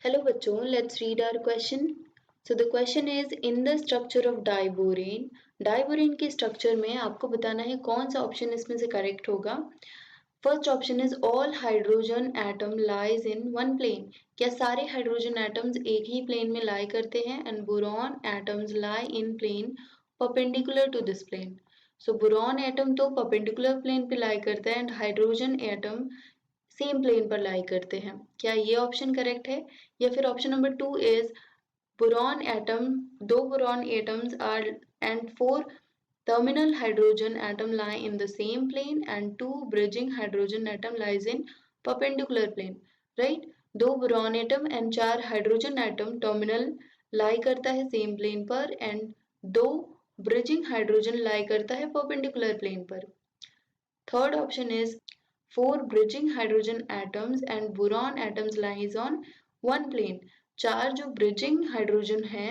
Hello बच्चों, let's read our question. So the question is in the structure of diborane, diborane के structure में आपको बताना है कौन सा option इसमें से correct होगा. First option is all hydrogen atom lies in one plane. क्या सारे hydrogen atoms एक ही plane में lie करते हैं and boron atoms lie in plane perpendicular to this plane. So boron atom तो perpendicular plane पे lie करता है and hydrogen atom same plane पर लाई करते हैं. क्या ये ऑप्शन करेक्ट है? या फिर option number 2 is boron atom, दो boron atoms are and 4 terminal hydrogen atom lie in the same plane and 2 bridging hydrogen atom lies in perpendicular plane, right? दो boron atom and 4 hydrogen atom terminal lie करता है same plane पर and 2 bridging hydrogen lie करता है perpendicular plane पर. Third option is 4 bridging hydrogen atoms and boron atoms lies on one plane. 4 जो bridging hydrogen है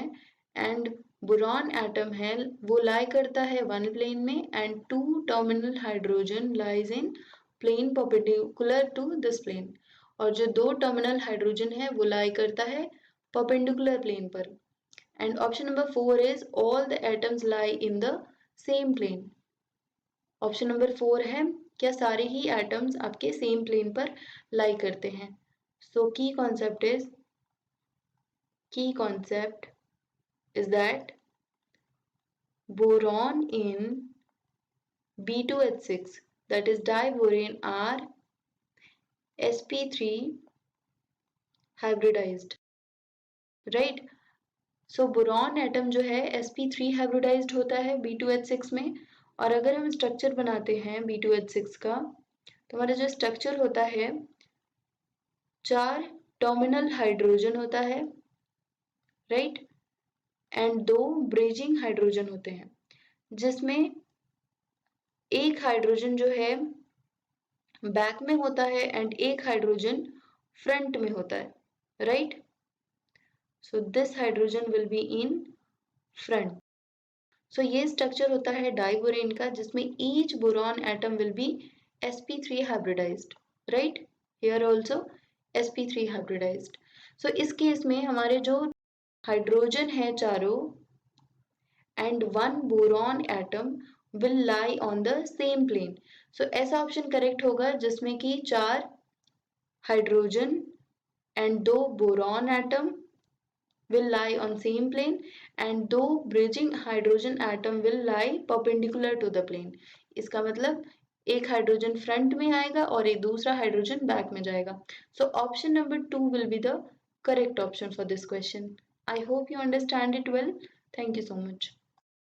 and boron atom है वो lie करता है one plane में and 2 terminal hydrogen lies in plane perpendicular to this plane. और जो दो terminal hydrogen है वो lie करता है perpendicular plane पर. And option number 4 is all the atoms lie in the same plane. Option number 4 है क्या सारे ही एटम्स आपके सेम प्लेन पर लाई करते हैं. सो की concept is that boron in B2H6 that is diborane are sp3 hybridized, right? So boron atom जो है sp3 हाइब्रिडाइज्ड होता है B2H6 में. और अगर हम स्ट्रक्चर बनाते हैं B2H6 का तो हमारा जो स्ट्रक्चर होता है 4 टर्मिनल हाइड्रोजन होता है, राइट? एंड 2 ब्रिजिंग हाइड्रोजन होते हैं जिसमें एक हाइड्रोजन जो है बैक में होता है एंड एक हाइड्रोजन फ्रंट में होता है, right? So this hydrogen will be in front. So ये स्ट्रक्चर होता है डाइबोरेन का जिसमें each boron atom will be sp3 hybridised, right? Here also sp3 hybridised. So इस केस में हमारे जो हाइड्रोजन है चारों and one boron atom will lie on the same plane. So ऐसा ऑप्शन करेक्ट होगा जिसमें कि 4 hydrogen and 2 boron atom will lie on same plane and 2 bridging hydrogen atom will lie perpendicular to the plane. इसका मतलब एक hydrogen front में आएगा और एक दूसरा हाइड्रोजन बैक में जाएगा. So option number 2 will be the correct option for this question. I hope you understand it well. Thank you so much.